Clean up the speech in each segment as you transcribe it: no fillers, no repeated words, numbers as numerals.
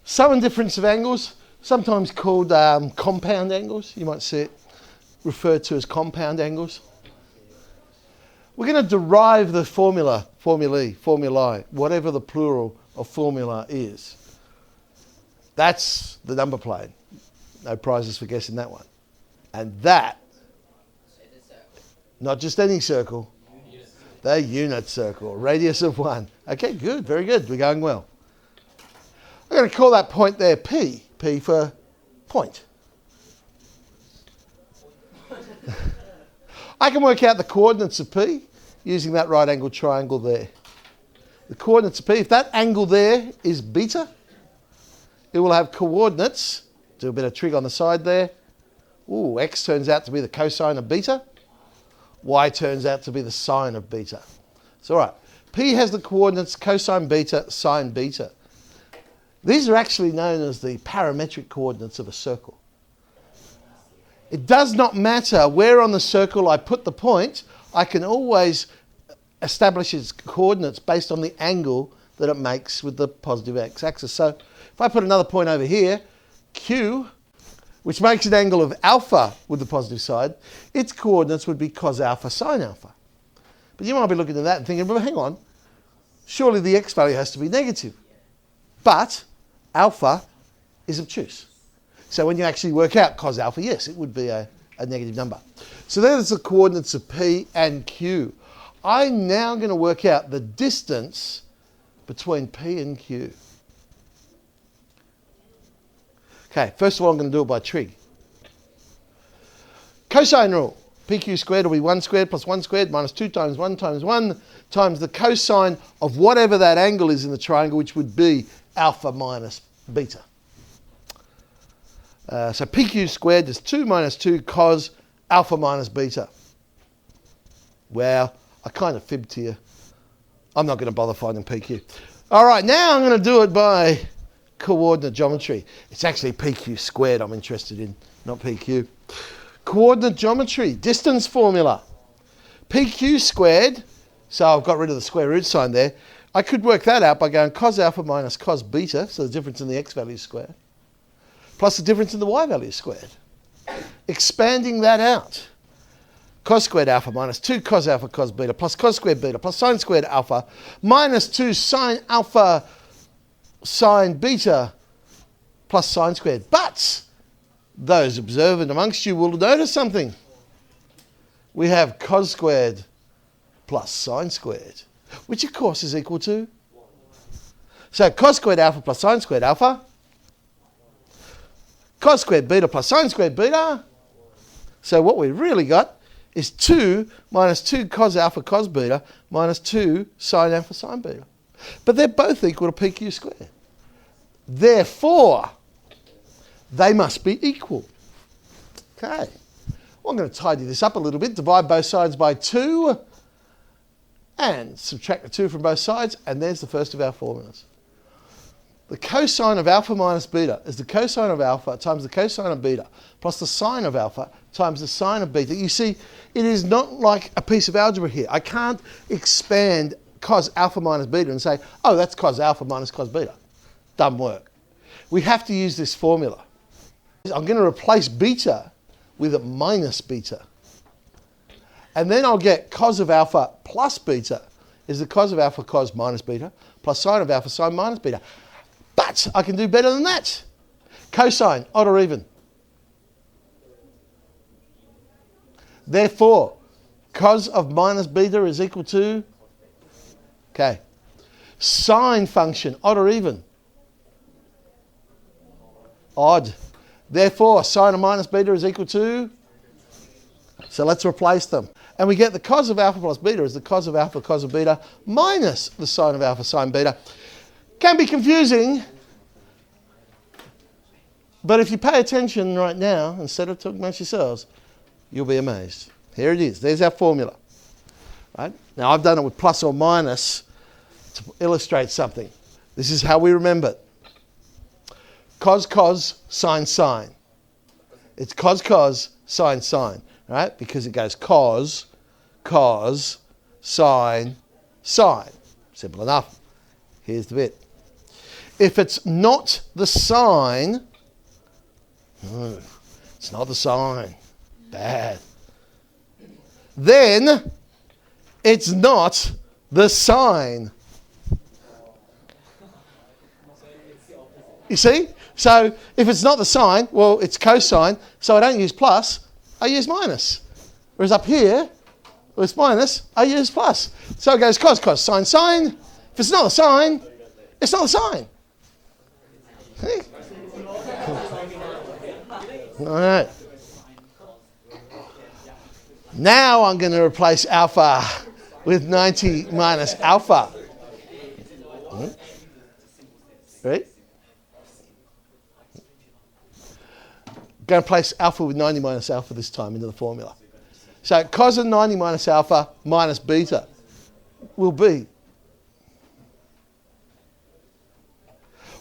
Sum and difference of angles, sometimes called compound angles. You might see it referred to as compound angles. We're going to derive the formulae, whatever the plural of formula is. That's the number plane. No prizes for guessing that one. And that, not just any circle, the unit circle, radius of 1. Okay, good, very good, we're going well. I'm going to call that point there P for point. I can work out the coordinates of P using that right angled triangle there. The coordinates of P, if that angle there is beta, it will have coordinates, do a bit of trig on the side there. Ooh, x turns out to be the cosine of beta. Y turns out to be the sine of beta. So all right, P has the coordinates cosine beta, sine beta. These are actually known as the parametric coordinates of a circle. It does not matter where on the circle I put the point, I can always establish its coordinates based on the angle that it makes with the positive x-axis. So if I put another point over here, Q, which makes an angle of alpha with the positive side, its coordinates would be cos alpha, sine alpha. But you might be looking at that and thinking, well, hang on, surely the x value has to be negative. But alpha is obtuse. So when you actually work out cos alpha, yes, it would be a negative number. So there's the coordinates of P and Q. I'm now going to work out the distance between P and Q. Okay, first of all, I'm going to do it by trig. Cosine rule. PQ squared will be 1 squared plus 1 squared minus 2 times 1 times 1 times the cosine of whatever that angle is in the triangle, which would be alpha minus beta. So PQ squared is 2 minus 2 cos alpha minus beta. Well, I kind of fibbed to you. I'm not going to bother finding PQ. All right, now I'm going to do it by coordinate geometry. It's actually PQ squared I'm interested in, not PQ. Coordinate geometry, distance formula. PQ squared, so I've got rid of the square root sign there. I could work that out by going cos alpha minus cos beta, so the difference in the x value squared, plus the difference in the y value squared. Expanding that out. Cos squared alpha minus 2 cos alpha cos beta plus cos squared beta plus sine squared alpha minus 2 sine alpha sine beta plus sine squared. But those observant amongst you will notice something. We have cos squared plus sine squared, which of course is equal to. So cos squared alpha plus sine squared alpha, cos squared beta plus sine squared beta. So what we really got is 2 minus 2 cos alpha cos beta minus 2 sine alpha sine beta. But they're both equal to PQ squared. Therefore, they must be equal. Okay. Well, I'm going to tidy this up a little bit. Divide both sides by 2 and subtract the 2 from both sides. And there's the first of our formulas. The cosine of alpha minus beta is the cosine of alpha times the cosine of beta plus the sine of alpha times the sine of beta. You see, it is not like a piece of algebra here. I can't expand cos alpha minus beta and say, oh, that's cos alpha minus cos beta. Dumb work. We have to use this formula. I'm going to replace beta with a minus beta. And then I'll get cos of alpha plus beta is the cos of alpha cos minus beta plus sine of alpha sine minus beta. But I can do better than that. Cosine, odd or even. Therefore, cos of minus beta is equal to, okay, sine function, odd or even? Odd. Therefore, sine of minus beta is equal to, so let's replace them. And we get the cos of alpha plus beta is the cos of alpha cos of beta minus the sine of alpha sine beta. Can be confusing, but if you pay attention right now, instead of talking amongst yourselves, you'll be amazed. Here it is. There's our formula. Right? Now, I've done it with plus or minus to illustrate something. This is how we remember it. Cos, cos, sine, sine. It's cos, cos, sine, sine. Right? Because it goes cos, cos, sine, sine. Simple enough. Here's the bit. if it's not the sine, it's not the sine, bad, then it's not the sine. You see? So if it's not the sine, well, it's cosine, so I don't use plus, I use minus. Whereas up here, well, it's minus, I use plus. So it goes cos, cos, sine, sine. If it's not the sine, it's not the sine. See? All right. Now I'm going to replace alpha with 90 minus alpha. Right? Going to place alpha with 90 minus alpha this time into the formula. So cos of 90 minus alpha minus beta will be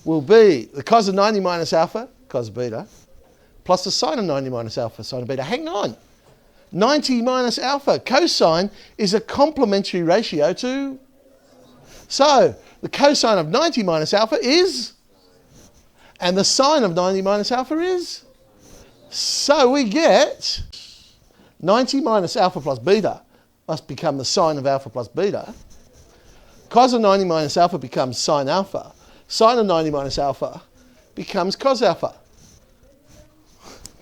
the cos of 90 minus alpha, cos of beta, plus the sine of 90 minus alpha, sine of beta. Hang on. 90 minus alpha, cosine is a complementary ratio to... So the cosine of 90 minus alpha is... And the sine of 90 minus alpha is... So we get 90 minus alpha plus beta must become the sine of alpha plus beta. Cos of 90 minus alpha becomes sine alpha. Sine of 90 minus alpha becomes cos alpha.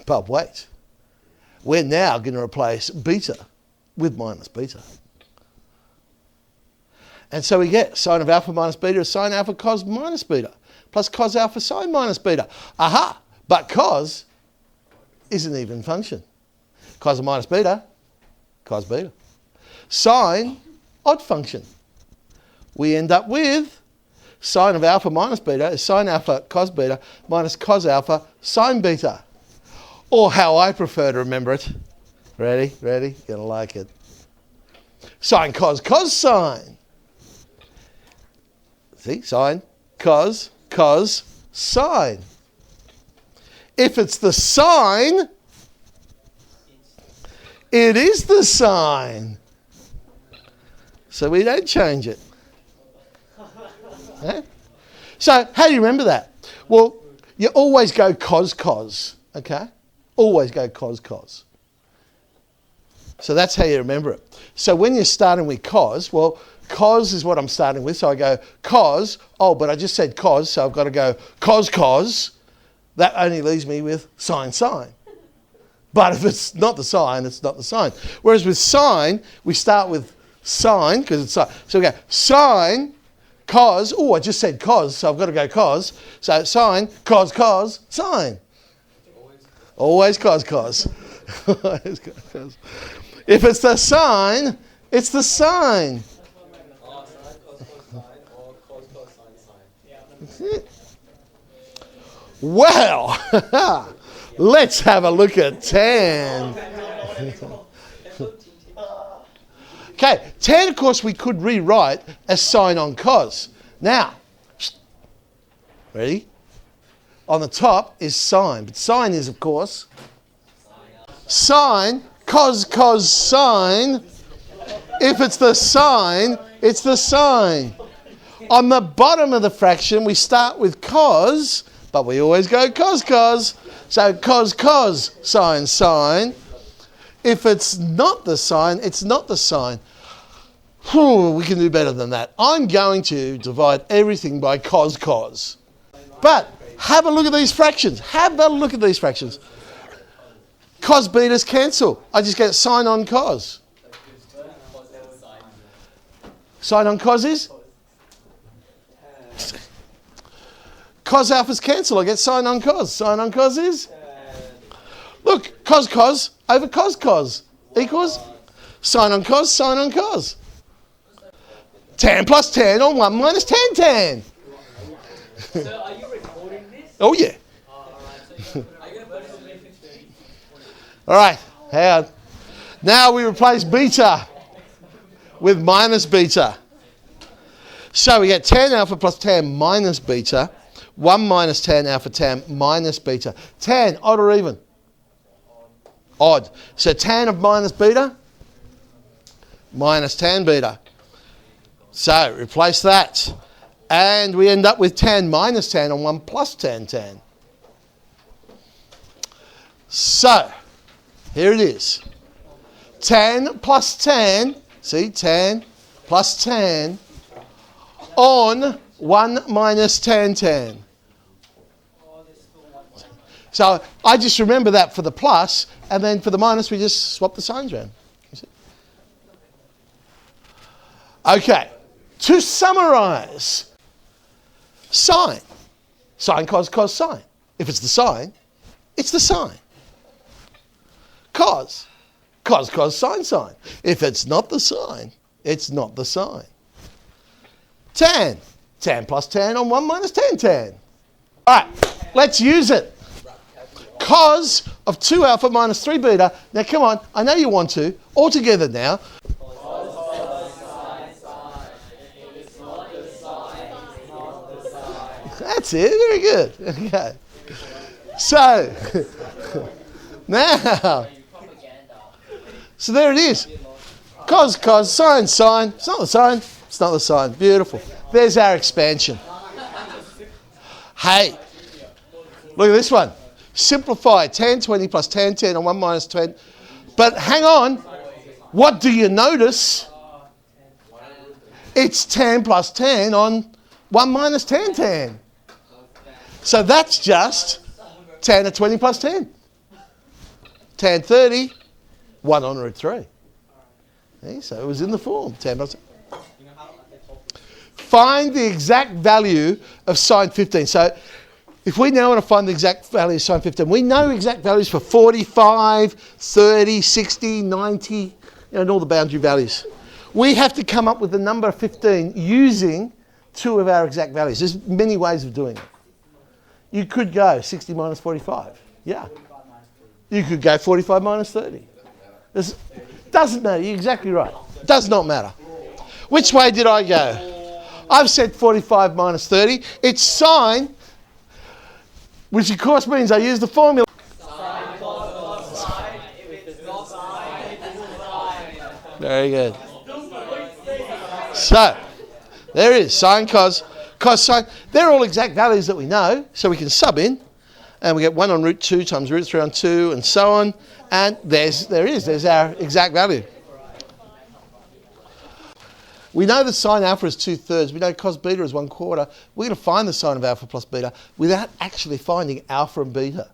But wait, we're now going to replace beta with minus beta. And so we get sine of alpha minus beta is sine alpha cos minus beta plus cos alpha sine minus beta. Aha! But cos is an even function. Cos of minus beta, cos beta. Sine, odd function. We end up with sine of alpha minus beta is sine alpha cos beta minus cos alpha sine beta. Or how I prefer to remember it. Ready? Ready? You're going to like it. Sine cos cos sine. See? Sine, cos, cos, sine. If it's the sine, it is the sine. So we don't change it. Okay? So how do you remember that? Well, you always go cos, cos. Okay? Always go cos, cos. So that's how you remember it. So when you're starting with cos, well, cos is what I'm starting with. So I go cos. Oh, but I just said cos, so I've got to go cos, cos. That only leaves me with sine, sine. But if it's not the sine, it's not the sine. Whereas with sine, we start with sine, because it's sine. So we go sine, cos. Oh, I just said cos, so I've got to go cos. So sine, cos, cos, sine. Always cos, cos. Always cos, cos. If it's the sine, it's the sine. Well, let's have a look at tan. Okay, tan, of course, we could rewrite as sine on cos. Now, ready? On the top is sine, but sine is, of course, sine, cos, cos, sine. If it's the sine, it's the sine. On the bottom of the fraction, we start with cos, but we always go cos, cos. So cos, cos, sine, sine. If it's not the sine, it's not the sine. We can do better than that. I'm going to divide everything by cos, cos. But have a look at these fractions. Have a look at these fractions. Cos betas cancel. I just get sine on cos. Sine on cos is? Cos alphas cancel. I get sine on cos. Sine on cos is? Look, cos cos over cos cos equals sine on cos, sine on cos. Tan plus tan on 1 minus tan tan. So are you recording this? Oh yeah. All right, hang on. Now we replace beta with minus beta. So we get tan alpha plus tan minus beta. 1 minus tan alpha tan minus beta. Tan, odd or even? Odd. So tan of minus beta, minus tan beta. So replace that. And we end up with tan minus tan on 1 plus tan tan. So, here it is. Tan plus tan, see, tan plus tan on 1 minus tan tan. So I just remember that for the plus, and then for the minus we just swap the signs around. You see? Okay, to summarise, sine. Sine, cos, cos, sine. If it's the sine, it's the sine. Cos. Cos, cos, sine, sine. If it's not the sine, it's not the sine. Tan. Tan plus tan on 1 minus tan tan. All right, let's use it. Cos of 2 alpha minus 3 beta. Now come on, I know you want to. All together now. That's it, very good. Okay. So, now, so there it is. Cos, cos, sine, sine. It's not the sine. It's not the sine. Beautiful. There's our expansion. Hey, look at this one. Simplify tan 20 plus tan 10 on 1 minus 20. But hang on. What do you notice? It's tan plus tan on 1 minus tan tan. So that's just tan of 20 plus 10. Tan 30, 1 on root 3. Okay, so it was in the form. Tan plus 10. Find the exact value of sine 15. So if we now want to find the exact value of sine 15, we know exact values for 45, 30, 60, 90, and all the boundary values. We have to come up with the number 15 using 2 of our exact values. There's many ways of doing it. You could go 60 minus 45. Yeah. You could go 45 minus 30. It doesn't matter. You're exactly right. Does not matter. Which way did I go? I've said 45 minus 30. It's sine, which of course means I use the formula. Sine, cos, sine. If it's not sine, it's sine. Very good. So, there it is. Sine, cos, cos, sine. They're all exact values that we know, so we can sub in, and we get 1 on root 2 times root 3 on 2, and so on. And there it is. There's our exact value. We know that sine alpha is 2/3. We know cos beta is 1/4. We're going to find the sine of alpha plus beta without actually finding alpha and beta.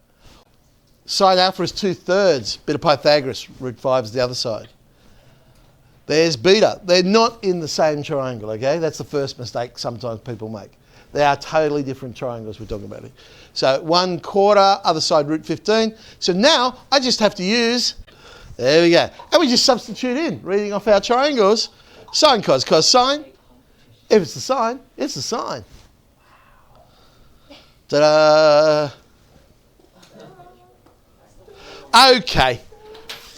Sine alpha is 2/3. Bit of Pythagoras. Root 5 is the other side. There's beta. They're not in the same triangle, okay? That's the first mistake sometimes people make. They are totally different triangles we're talking about here. So 1/4, other side root 15. So now I just have to use, there we go. And we just substitute in, reading off our triangles. Sine, cos, cos, sine. If it's the sine, it's the sine. Ta-da! Okay,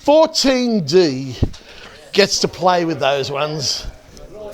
14D gets to play with those ones.